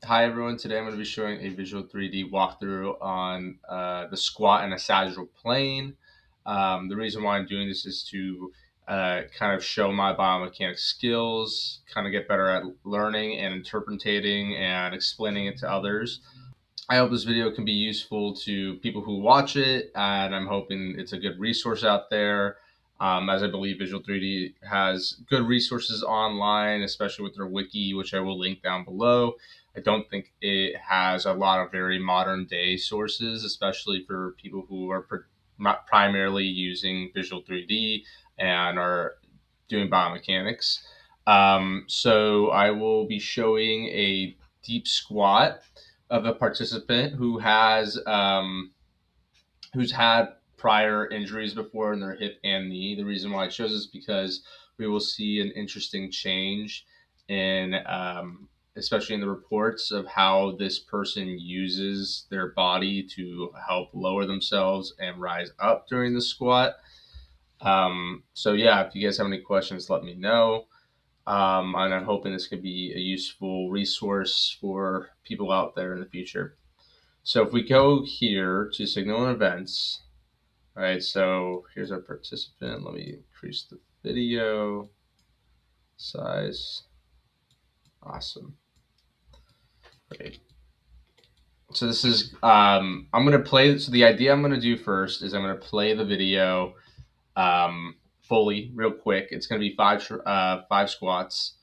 Hi everyone, today I'm going to be showing a Visual 3D walkthrough on the squat and a sagittal plane. The reason why I'm doing this is to kind of show my biomechanics skills, kind of get better at learning and interpreting and explaining it to others. I hope this video can be useful to people who watch it, and I'm hoping it's a good resource out there. As I believe Visual 3D has good resources online, especially with their wiki, which I will link down below. I don't think it has a lot of very modern day sources, especially for people who are primarily using Visual 3D and are doing biomechanics. So I will be showing a deep squat of a participant who's had prior injuries before in their hip and knee. The reason why I chose this is because we will see an interesting change in, especially in the reports of how this person uses their body to help lower themselves and rise up during the squat. So yeah, if you guys have any questions, let me know. And I'm hoping this could be a useful resource for people out there in the future. So if we go here to signal and events, all right, so here's our participant. Let me increase the video size. Awesome. Great. So this is, I'm going to play, so the idea I'm going to do first is I'm going to play the video fully real quick. It's going to be five squats.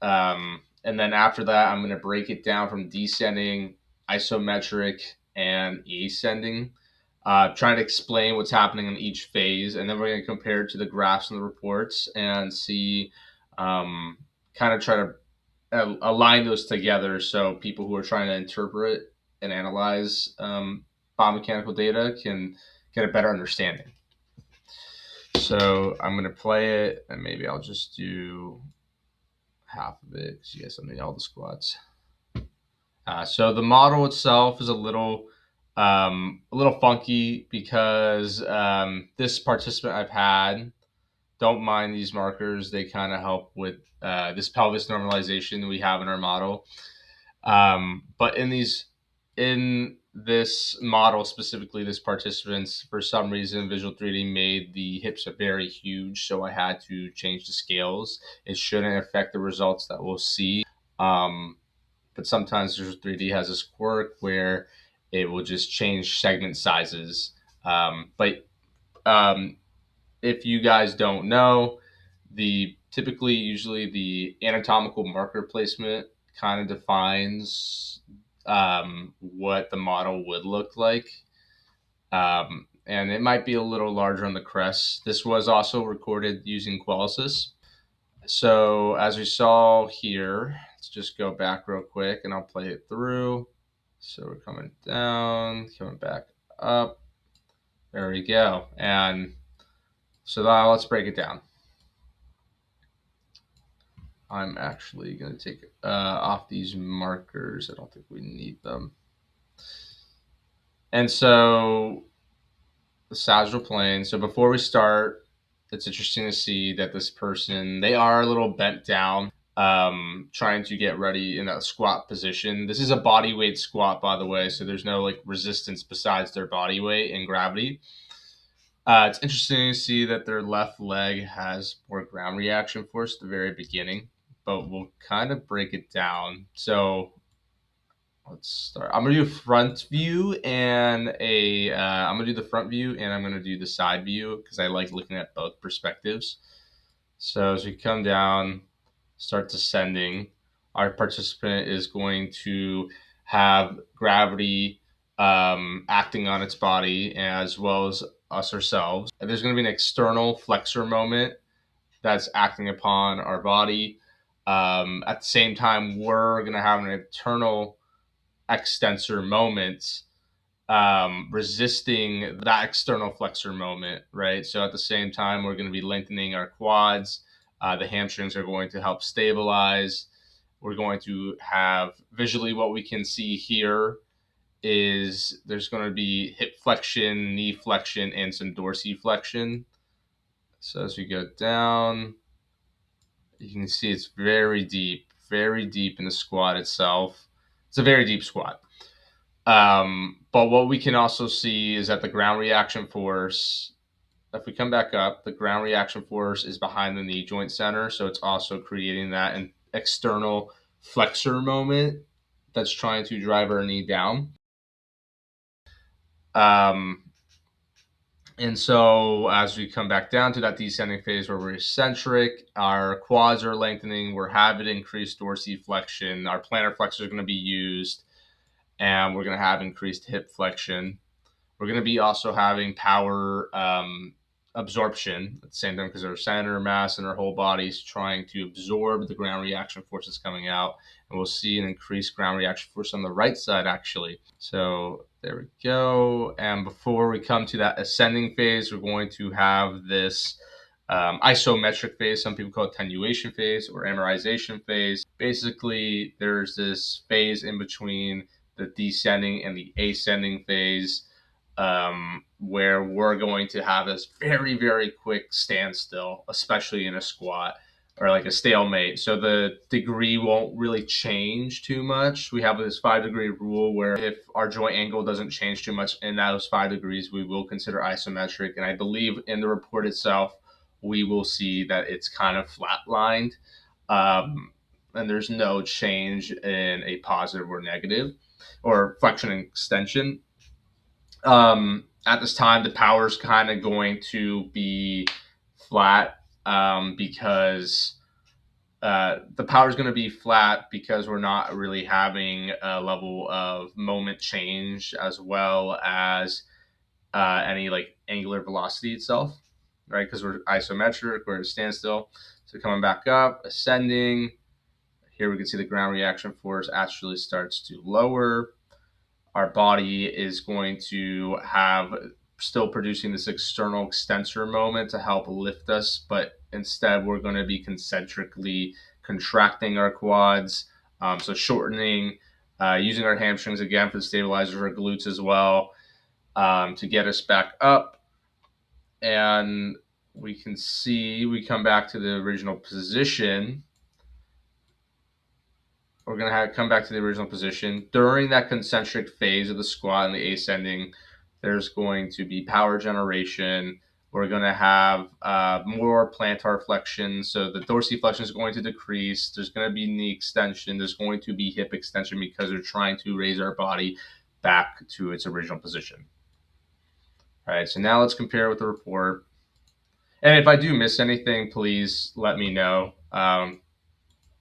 And then after that, I'm going to break it down from descending, isometric, and ascending, trying to explain what's happening in each phase. And then we're going to compare it to the graphs and the reports and see, kind of try to align those together so people who are trying to interpret and analyze biomechanical data can get a better understanding. So I'm going to play it, and maybe I'll just do half of it because you guys don't need all the squats. So the model itself is a little funky because this participant I've had, don't mind these markers. They kind of help with this pelvis normalization we have in our model. But in this model specifically, this participant's, for some reason, Visual 3D made the hips very huge, so I had to change the scales. It shouldn't affect the results that we'll see. But sometimes Visual 3D has this quirk where it will just change segment sizes. But if you guys don't know, usually the anatomical marker placement kind of defines what the model would look like. And it might be a little larger on the crest. This was also recorded using Qualisys. So as we saw here, let's just go back real quick and I'll play it through. So we're coming down, coming back up. There we go. And so now let's break it down. I'm actually going to take off these markers. I don't think we need them. And so the sagittal plane. So before we start, it's interesting to see that this person, they are a little bent down, trying to get ready in a squat position. This is a body weight squat, by the way, so there's no like resistance besides their body weight and gravity. It's interesting to see that their left leg has more ground reaction force at the very beginning, but we'll kind of break it down. So let's start. I'm gonna do front view and I'm gonna do the front view and I'm gonna do the side view because I like looking at both perspectives. So as we come down, start descending, our participant is going to have gravity acting on its body as well as us ourselves. And there's going to be an external flexor moment that's acting upon our body. At the same time, we're going to have an internal extensor moment resisting that external flexor moment, right? So at the same time, we're going to be lengthening our quads. The hamstrings are going to help stabilize. We're going to have visually what we can see here is there's going to be hip flexion, knee flexion, and some dorsiflexion. So as we go down, you can see it's very deep in the squat itself. It's a very deep squat. But what we can also see is that the ground reaction force, if we come back up, the ground reaction force is behind the knee joint center. So it's also creating that an external flexor moment that's trying to drive our knee down. And so as we come back down to that descending phase where we're eccentric, our quads are lengthening, we're having increased dorsiflexion, our plantar flexors are going to be used, and we're going to have increased hip flexion. We're going to be also having power absorption at the same time because our center mass in our whole body is trying to absorb the ground reaction forces coming out. And we'll see an increased ground reaction force on the right side, actually. So there we go. And before we come to that ascending phase, we're going to have this isometric phase. Some people call it attenuation phase or amerization phase. Basically, there's this phase in between the descending and the ascending phase, where we're going to have this very, very quick standstill, especially in a squat or like a stalemate. So the degree won't really change too much. We have this 5-degree rule where if our joint angle doesn't change too much in those 5 degrees, we will consider isometric. And I believe in the report itself, we will see that it's kind of flatlined. And there's no change in a positive or negative or flexion and extension. At this time, the power is kind of going to be flat, because the power is going to be flat because we're not really having a level of moment change as well as any like angular velocity itself, right? Because we're isometric, we're at a standstill. So coming back up, ascending. Here we can see the ground reaction force actually starts to lower. Our body is going to have still producing this external extensor moment to help lift us, but instead we're going to be concentrically contracting our quads, so shortening, using our hamstrings again for the stabilizers, our glutes as well, to get us back up. And we can see we come back to the original position. We're going to come back to the original position. During that concentric phase of the squat and the ascending, there's going to be power generation. We're going to have more plantar flexion. So the dorsiflexion is going to decrease. There's going to be knee extension. There's going to be hip extension because we're trying to raise our body back to its original position. All right, so now let's compare with the report. And if I do miss anything, please let me know.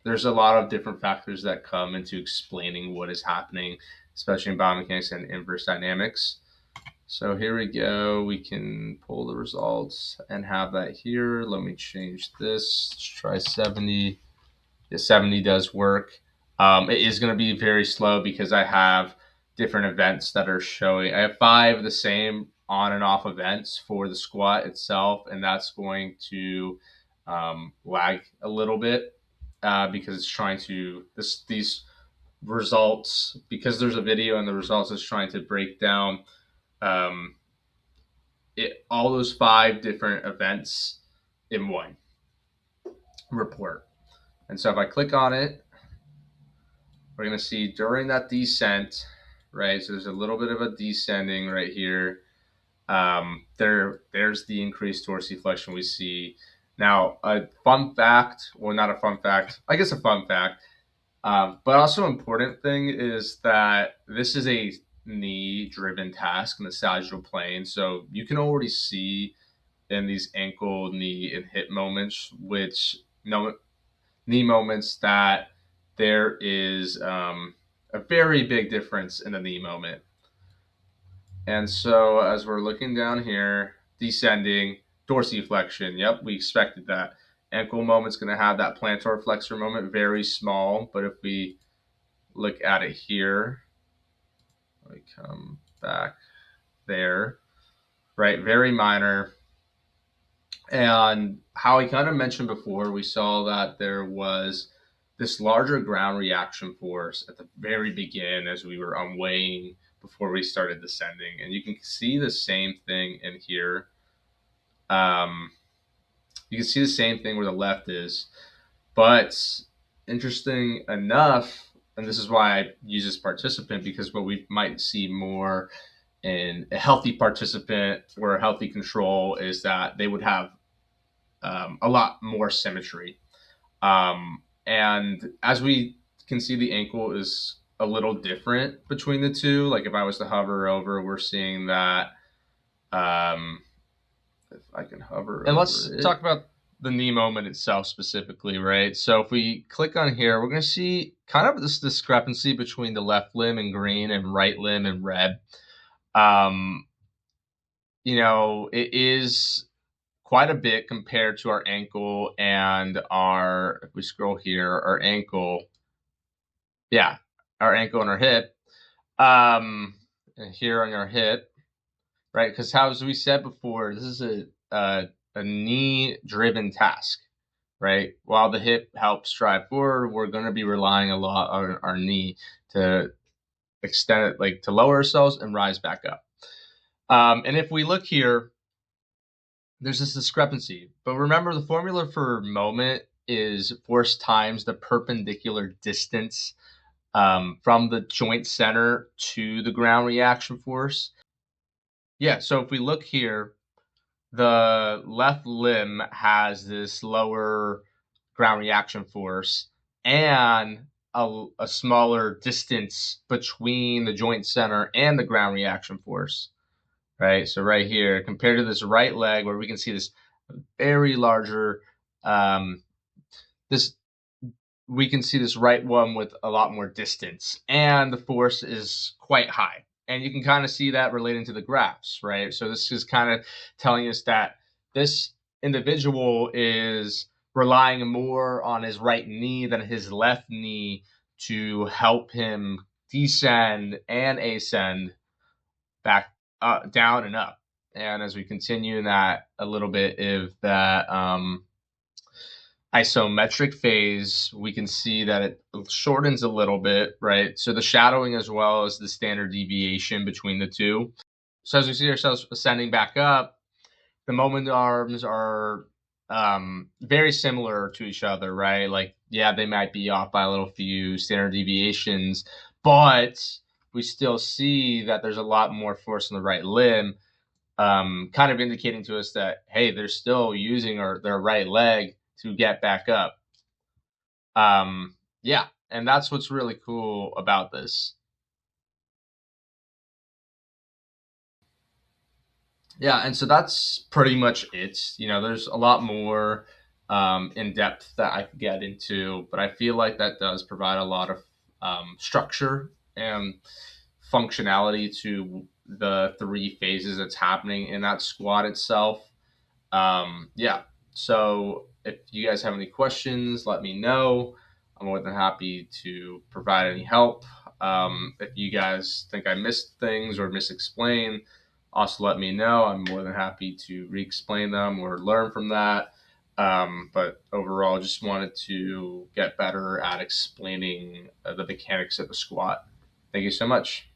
There's a lot of different factors that come into explaining what is happening, especially in biomechanics and inverse dynamics. So here we go. We can pull the results and have that here. Let me change this. Let's try 70. The 70 does work. It is going to be very slow because I have different events that are showing. I have 5 of the same on and off events for the squat itself, and that's going to lag a little bit. Because it's trying to these results, because there's a video and the results is trying to break down all those 5 different events in one report. And so if I click on it, we're going to see during that descent, right? So there's a little bit of a descending right here. There's the increased dorsiflexion we see. Now, a fun fact, well, not a fun fact, I guess a fun fact, but also important thing is that this is a knee-driven task in the sagittal plane. So you can already see in these ankle, knee, and hip moments, knee moments, that there is a very big difference in the knee moment. And so as we're looking down here, descending, dorsiflexion, yep, we expected that. Ankle moment's going to have that plantar flexor moment, very small, but if we look at it here, let me come back there, right, very minor. And how I kind of mentioned before, we saw that there was this larger ground reaction force at the very beginning as we were unweighing before we started descending. And you can see the same thing in here. You can see the same thing where the left is. But interesting enough, and this is why I use this participant, because what we might see more in a healthy participant or a healthy control is that they would have a lot more symmetry. And as we can see, the ankle is a little different between the two. Like if I was to hover over, we're seeing that. If I can hover, and let's talk about the knee moment itself specifically, right? So if we click on here, we're going to see kind of this discrepancy between the left limb in green and right limb in red. It is quite a bit compared to our ankle and if we scroll here, our ankle, our ankle and our hip, and here on our hip, right? Because as we said before, this is a knee-driven task, right? While the hip helps drive forward, we're going to be relying a lot on our knee to extend it, like to lower ourselves and rise back up. And if we look here, there's this discrepancy. But remember, the formula for moment is force times the perpendicular distance from the joint center to the ground reaction force. Yeah, so if we look here, the left limb has this lower ground reaction force and a smaller distance between the joint center and the ground reaction force, right? So right here, compared to this right leg where we can see this very larger, we can see this right one with a lot more distance, and the force is quite high. And you can kind of see that relating to the graphs, right? So this is kind of telling us that this individual is relying more on his right knee than his left knee to help him descend and ascend back down and up. And as we continue in that a little bit, if that isometric phase, we can see that it shortens a little bit, right? So the shadowing as well as the standard deviation between the two. So as we see ourselves ascending back up, the moment arms are very similar to each other, right? Like, yeah, they might be off by a little few standard deviations, but we still see that there's a lot more force in the right limb, kind of indicating to us that, hey, they're still using their right leg to get back up. Yeah, and that's what's really cool about this. Yeah, and so that's pretty much it. There's a lot more in depth that I could get into, but I feel like that does provide a lot of structure and functionality to the three phases that's happening in that squat itself. Yeah, so if you guys have any questions, let me know. I'm more than happy to provide any help. If you guys think I missed things or misexplained, also let me know. I'm more than happy to re-explain them or learn from that. But overall, just wanted to get better at explaining the mechanics of the squat. Thank you so much.